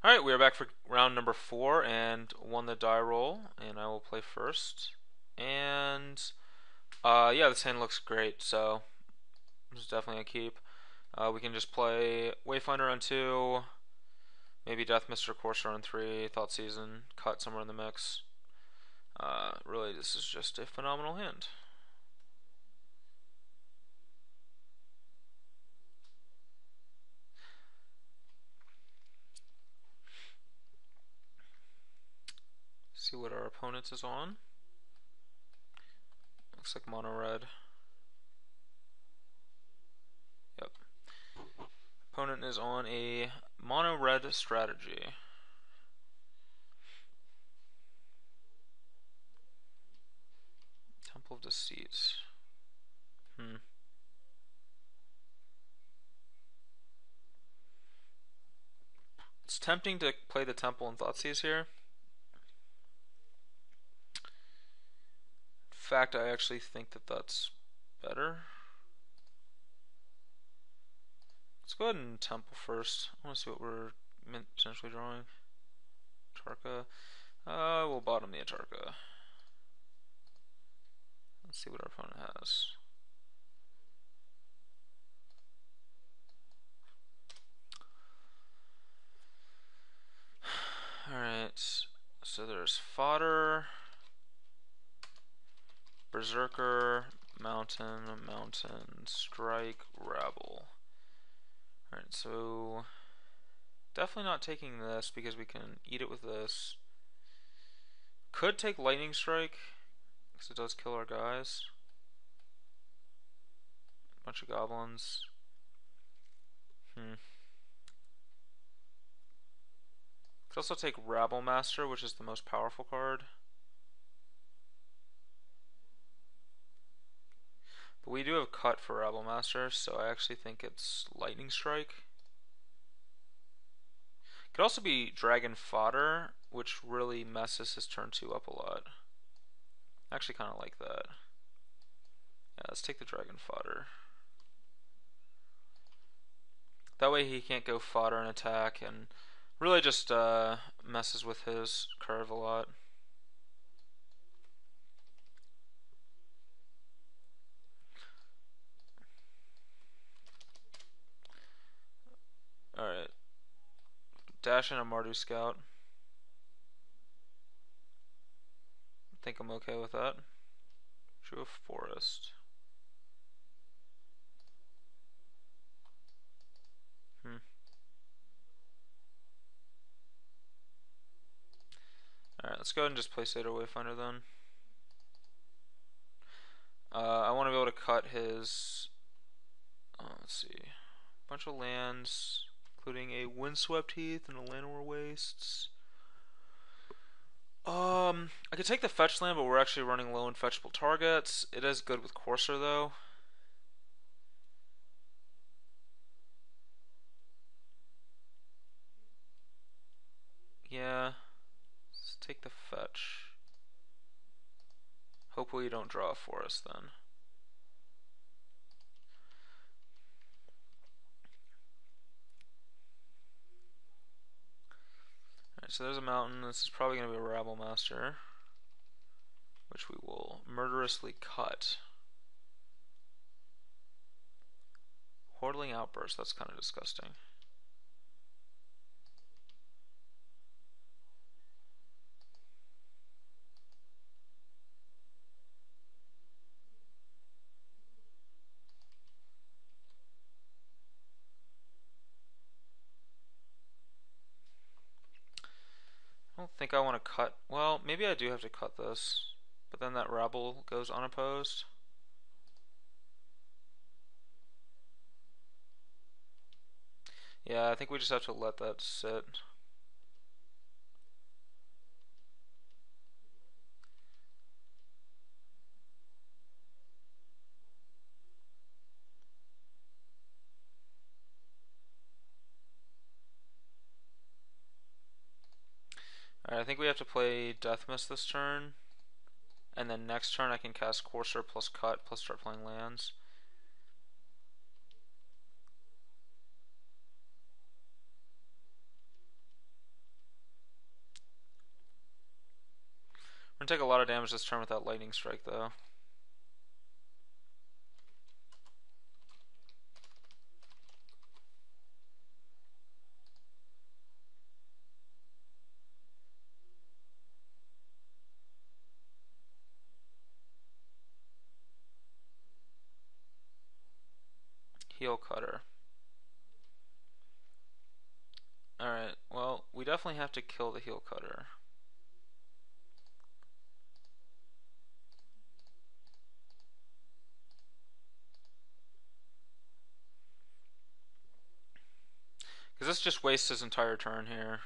Alright, we are back for round number 4 and won the die roll, and I will play first. And yeah, this hand looks great, so this is definitely a keep. We can just play Wayfinder on 2, maybe Death Mister Courser on 3, Thought Season, cut somewhere in the mix. Really, this is just a phenomenal hand. See what our opponent is on. Looks like mono red. Yep. Opponent is on a mono red strategy. Temple of Deceit. It's tempting to play the Temple and Thoughtseize here. In fact, I actually think that that's better. Let's go ahead and Temple first. I want to see what we're potentially drawing. Atarka. We'll bottom the Atarka. Let's see what our opponent has. Alright, so there's Fodder, Berserker, Mountain, Strike, Rabble. Alright, so definitely not taking this because we can eat it with this. Could take Lightning Strike because it does kill our guys. Bunch of goblins. Could also take Rabble Master, which is the most powerful card. But we do have cut for Rabble Master, so I actually think it's Lightning Strike. Could also be Dragon Fodder, which really messes his turn 2 up a lot. I actually kind of like that. Yeah, let's take the Dragon Fodder. That way he can't go Fodder and attack, and really just messes with his curve a lot. Alright. Dash in a Mardu Scout. I think I'm okay with that. Drew a Forest. Alright, let's go ahead and just play Seder Wayfinder then. I want to be able to cut his, let's see, bunch of lands, including a Windswept Heath and a Llanowar Wastes. I could take the fetch land, but we're actually running low on fetchable targets. It is good with Courser though. Yeah, let's take the fetch. Hopefully you don't draw a forest then. Alright, so there's a mountain. This is probably going to be a Rabble Master, which we will murderously cut. Hordeling Outburst, that's kind of disgusting. I don't think I want to cut. Well, maybe I do have to cut this, but then that Rabble goes unopposed. Yeah, I think we just have to let that sit. Alright, I think we have to play Death Mist this turn, and then next turn I can cast Courser plus cut plus start playing lands. take a lot of damage this turn with that lightning strike though. Heel cutter. Alright, well, we definitely have to kill the heel cutter. Because this just wastes his entire turn here.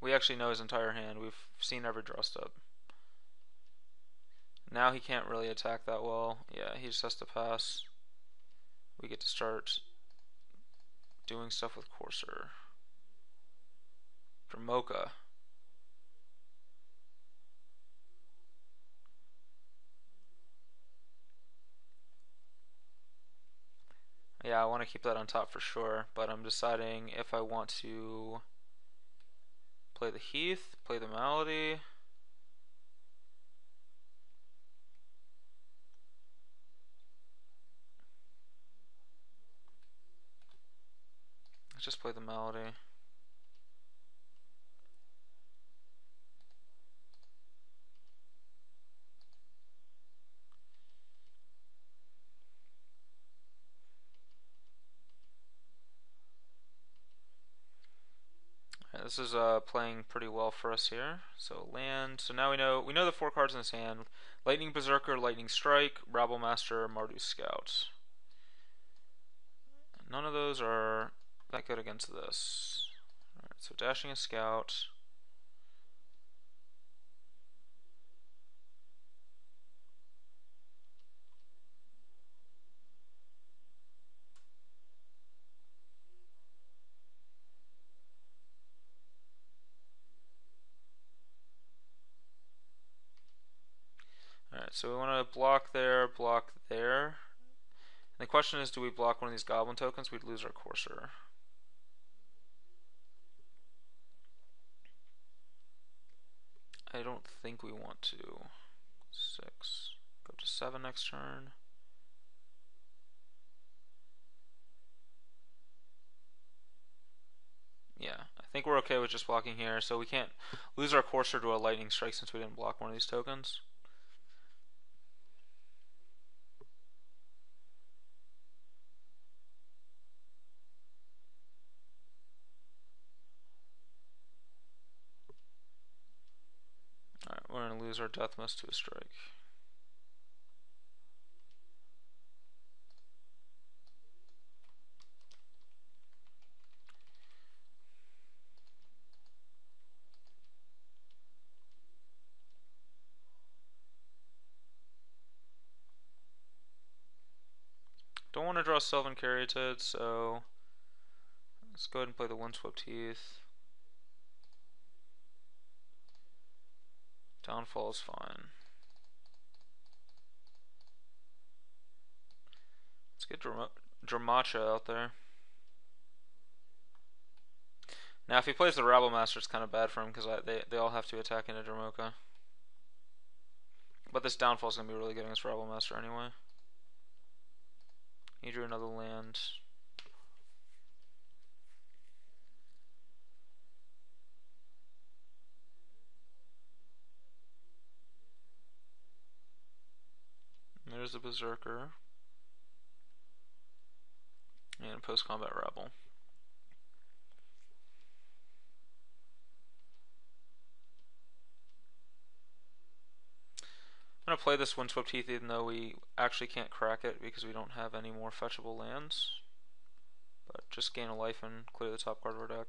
We actually know his entire hand. We've seen every draw step. Now he can't really attack that well. Yeah, he just has to pass. We get to start doing stuff with Courser. Dramoka. Yeah, I want to keep that on top for sure, but I'm deciding if I want to play the Heath, play the Malady. Let's just play the Malady. Right, this is playing pretty well for us here. So land. So now we know the 4 cards in his hand: Lightning Berserker, Lightning Strike, Rabble Master, Mardu Scout. None of those are that good against this. Alright, so dashing a Scout. Alright, so we want to block there, block there. And the question is, do we block one of these goblin tokens? We'd lose our Courser. I don't think we want to. 6. Go to 7 next turn. Yeah, I think we're okay with just blocking here, so we can't lose our Courser to a lightning strike since we didn't block one of these tokens. Alright, we're going to lose our Death Mist to a strike. Don't want to draw Sylvan Caryatid, so let's go ahead and play the Windswept Heath. Downfall is fine. Let's get Dramacha out there. Now, if he plays the Rabble Master, it's kind of bad for him because they all have to attack into Dramoka. But this Downfall is going to be really good against Rabble Master anyway. He drew another land. There's the Berserker. And a post-combat Rabble. I'm going to play this Windswept Heath even though we actually can't crack it because we don't have any more fetchable lands. But just gain a life and clear the top card of our deck.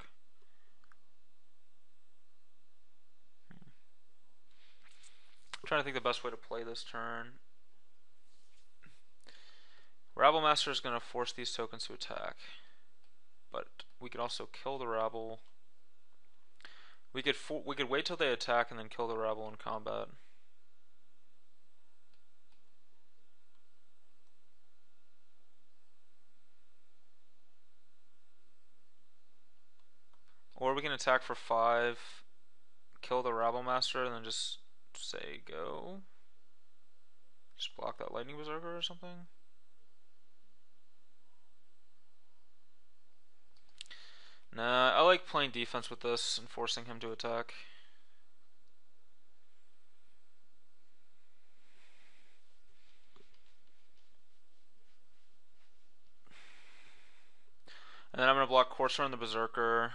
I'm trying to think the best way to play this turn. Rabble Master is going to force these tokens to attack. But we could also kill the Rabble. We could wait till they attack and then kill the Rabble in combat. Or we can attack for 5, kill the Rabble Master and then just say go. Just block that Lightning Berserker or something. Nah, I like playing defense with this and forcing him to attack. And then I'm going to block Courser on the Berserker.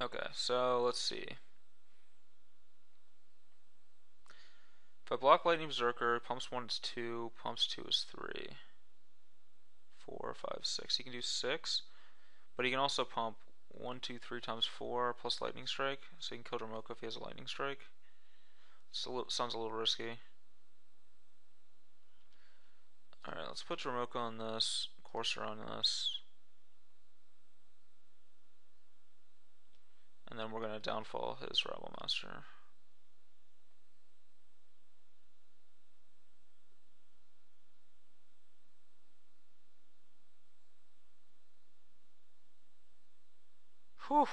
Okay, so let's see. If I block Lightning Berserker, pumps 1 is 2, pumps 2 is 3. 4, 5, 6. He can do 6, but he can also pump 1, 2, 3 times 4 plus Lightning Strike, so he can kill Dromoka if he has a Lightning Strike. Sounds a little risky. Alright, let's put Dromoka on this, Courser on this. And then we're going to downfall his Rabble Master. Whew.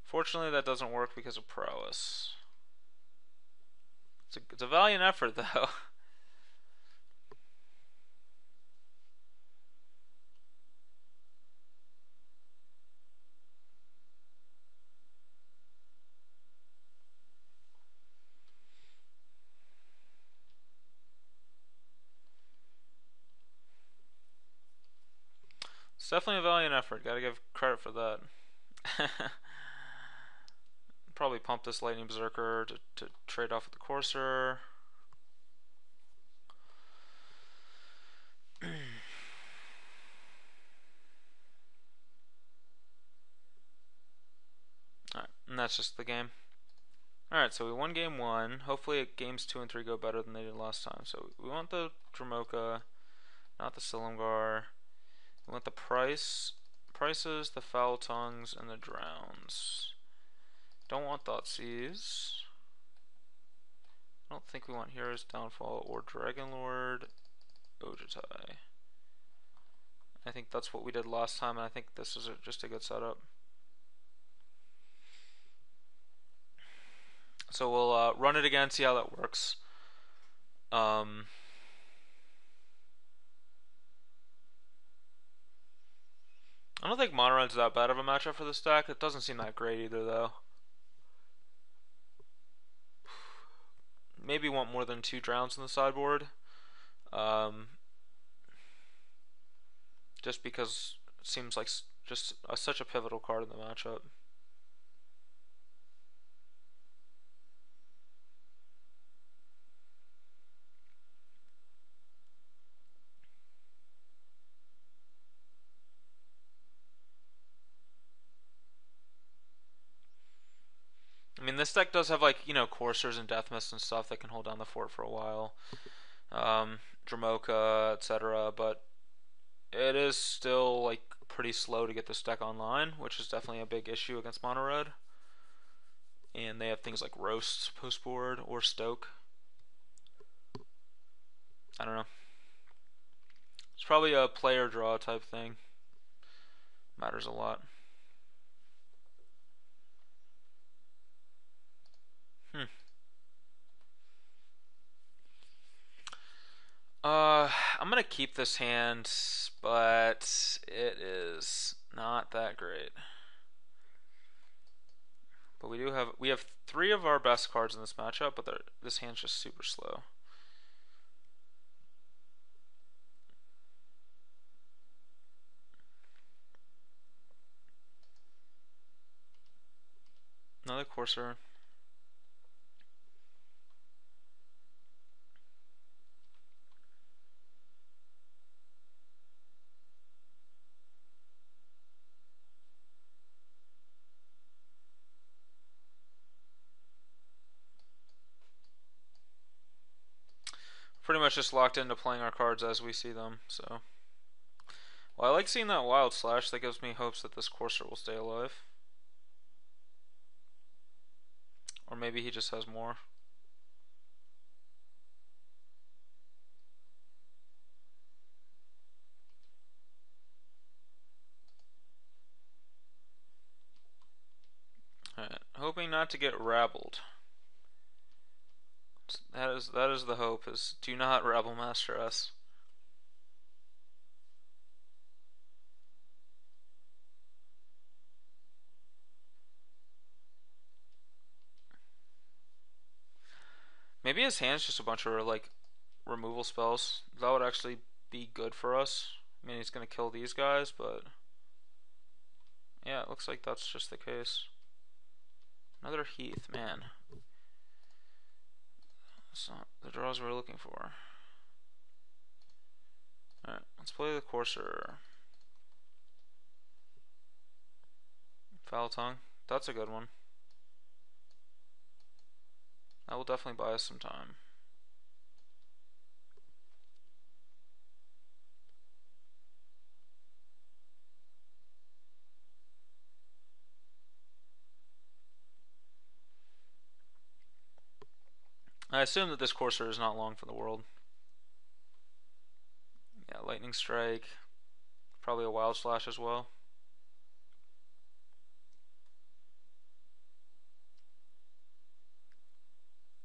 Fortunately, that doesn't work because of prowess. It's a valiant effort, though. It's definitely a valiant effort. Gotta give credit for that. Probably pump this Lightning Berserker to trade off with the Courser. Alright, and that's just the game. Alright, so we won game 1. Hopefully games 2 and 3 go better than they did last time. So we want the Dromoka, not the Silumgar. We want the prices, the Foul Tongues, and the Drowns. Don't want Thoughtseize. I don't think we want Hero's Downfall or Dragon Lord Ojutai. I think that's what we did last time, and I think this is just a good setup. So we'll run it again, see how that works. I don't think Monorun's that bad of a matchup for this deck. It doesn't seem that great either, though. Maybe want more than 2 Drowns in the sideboard. Just because it seems like just such a pivotal card in the matchup. I mean, this deck does have, like, you know, Coursers and Death Mist and stuff that can hold down the fort for a while. Dromoka, etc. But it is still, like, pretty slow to get this deck online, which is definitely a big issue against Mono Red. And they have things like Roast post board or Stoke. I don't know. It's probably a player draw type thing. Matters a lot. I'm gonna keep this hand, but it is not that great. But we have 3 of our best cards in this matchup, but this hand's just super slow. Another Courser. pretty much just locked into playing our cards as we see them. So, well, I like seeing that wild slash. That gives me hopes that this courser will stay alive, or maybe he just has more. Alright, hoping not to get rabbled. That is the hope, is do not rabble master us. Maybe his hand's just a bunch of like removal spells. That would actually be good for us. I mean, he's gonna kill these guys, but yeah, it looks like that's just the case. Another Heath, man. That's not the draws we're looking for. Alright, let's play the courser. Foul Tongue. That's a good one. That will definitely buy us some time. I assume that this courser is not long for the world. Yeah, Lightning Strike. Probably a Wild Slash as well.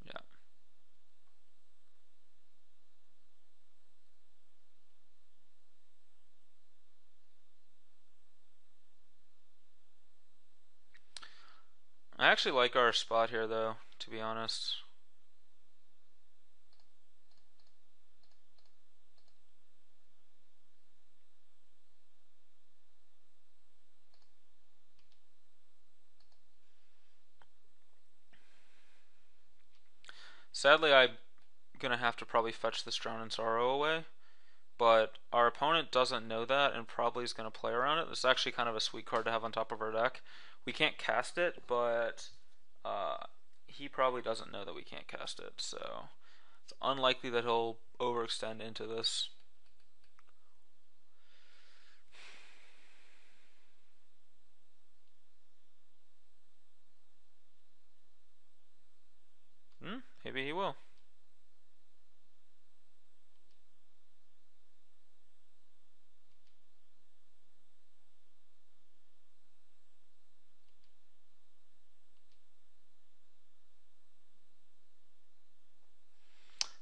Yeah. I actually like our spot here, though, to be honest. Sadly, I'm gonna have to probably fetch this Drown in Sorrow away, but our opponent doesn't know that and probably is gonna play around it. This is actually kind of a sweet card to have on top of our deck. We can't cast it, but he probably doesn't know that we can't cast it, so it's unlikely that he'll overextend into this. Maybe he will.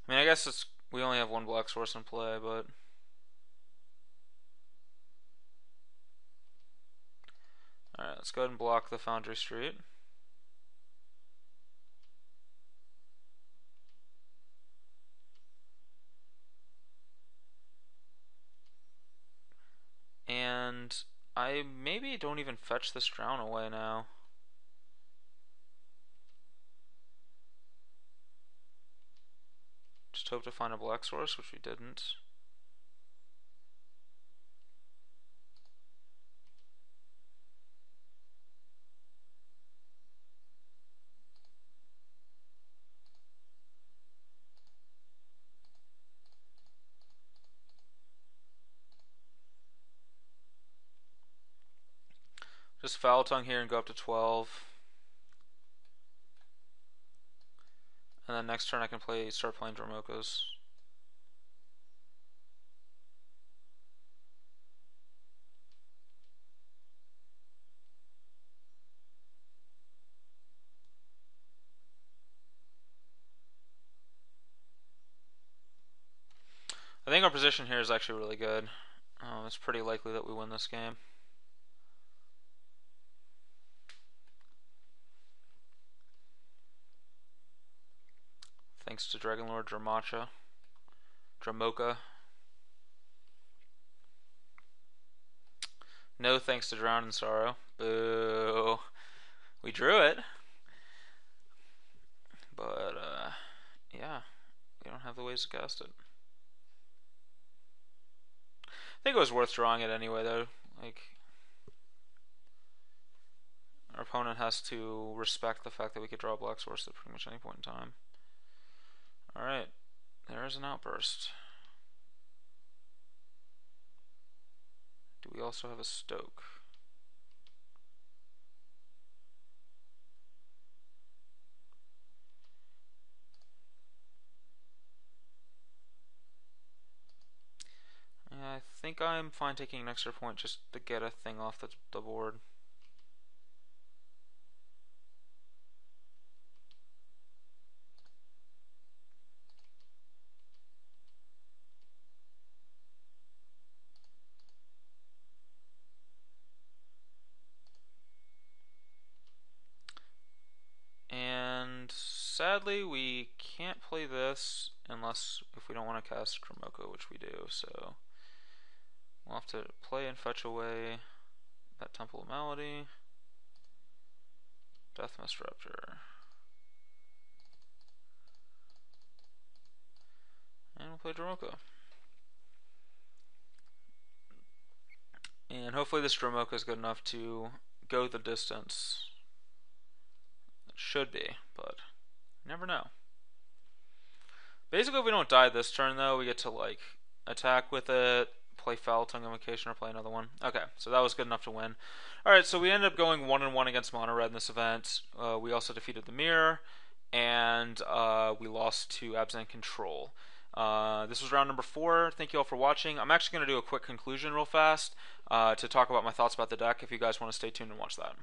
I mean, I guess we only have one black source in play, but alright, let's go ahead and block the Foundry Street. And I maybe don't even fetch this Drown away now. Just hope to find a black source, which we didn't. Just Foul Tongue here and go up to 12. And then next turn I can start playing Dromokas. I think our position here is actually really good. It's pretty likely that we win this game. Thanks to Dragonlord Dramoka. No thanks to Drown in Sorrow. Boo. We drew it. But, yeah. We don't have the ways to cast it. I think it was worth drawing it anyway, though. Like, our opponent has to respect the fact that we could draw a black source at pretty much any point in time. Alright. There is an outburst. Do we also have a Stoke? Yeah, I think I'm fine taking an extra point just to get a thing off the board. And sadly, we can't play this unless if we don't want to cast Dromoka, which we do. So we'll have to play and fetch away that Temple of Malady, Death Mist Raptor, and we'll play Dromoka. And hopefully this Dromoka is good enough to go the distance. It should be, but you never know. Basically, if we don't die this turn, though, we get to, like, attack with it, play Foul Tongue Invocation, or play another one. Okay, so that was good enough to win. Alright, so we ended up going 1-1 against Mono Red in this event. We also defeated the Mirror, and we lost to Absent Control. This was round number 4. Thank you all for watching. I'm actually going to do a quick conclusion real fast to talk about my thoughts about the deck if you guys want to stay tuned and watch that.